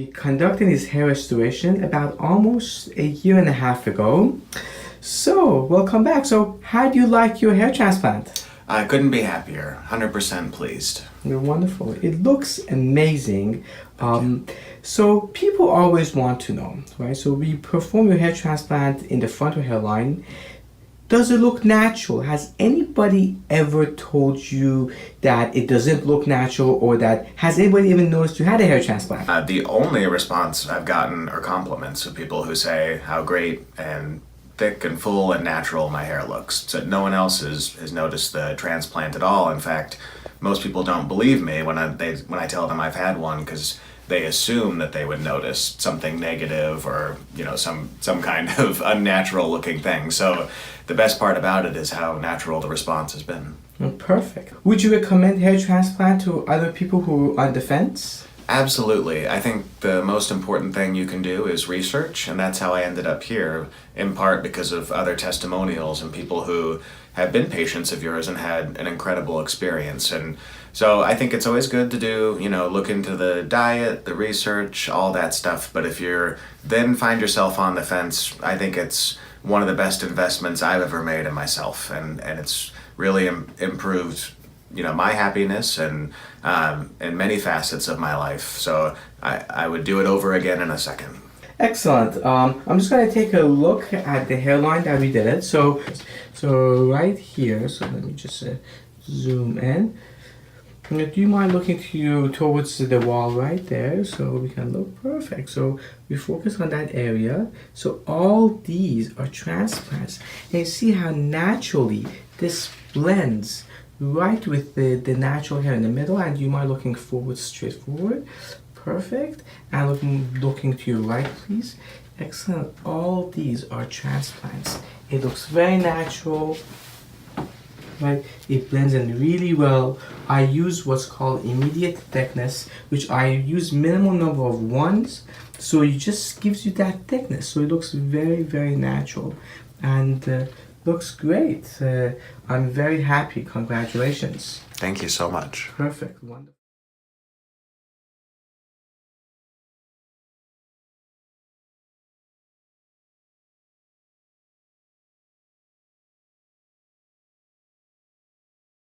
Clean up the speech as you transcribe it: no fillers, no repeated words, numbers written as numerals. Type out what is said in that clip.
we conducted his hair restoration about almost a year and a half ago. So, welcome back. So, how do you like your hair transplant? I couldn't be happier. 100% pleased. You're wonderful. It looks amazing. So, people always want to know, right? So, we perform your hair transplant in the front of hairline. Does it look natural? Has anybody ever told you that it doesn't look natural, or that has anybody even noticed you had a hair transplant? The only response I've gotten are compliments of people who say how great and thick and full and natural my hair looks. So no one else has noticed the transplant at all. In fact, most people don't believe me when I tell them I've had one, because they assume that they would notice something negative or some kind of unnatural looking thing. So the best part about it is how natural the response has been. Perfect. Would you recommend hair transplant to other people who are on the fence? Absolutely. I think the most important thing you can do is research, and that's how I ended up here, in part because of other testimonials and people who have been patients of yours and had an incredible experience. And so I think it's always good to do, look into the diet, the research, all that stuff. But if you're then find yourself on the fence, I think it's one of the best investments I've ever made in myself. And it's really improved my happiness and in many facets of my life. So I would do it over again in a second. Excellent. I'm just going to take a look at the hairline that we did it. So right here, so let me just zoom in. Do you mind looking towards the wall right there, so we can look perfect? So we focus on that area. So all these are transplants. And you see how naturally this blends right with the natural hair in the middle. And you mind looking forward, straight forward. Perfect. And looking to your right, please. Excellent. All these are transplants. It looks very natural. Right? It blends in really well. I use what's called immediate thickness, which I use minimal number of ones, so it just gives you that thickness. So it looks very, very natural and looks great. I'm very happy. Congratulations. Thank you so much. Perfect. Wonderful.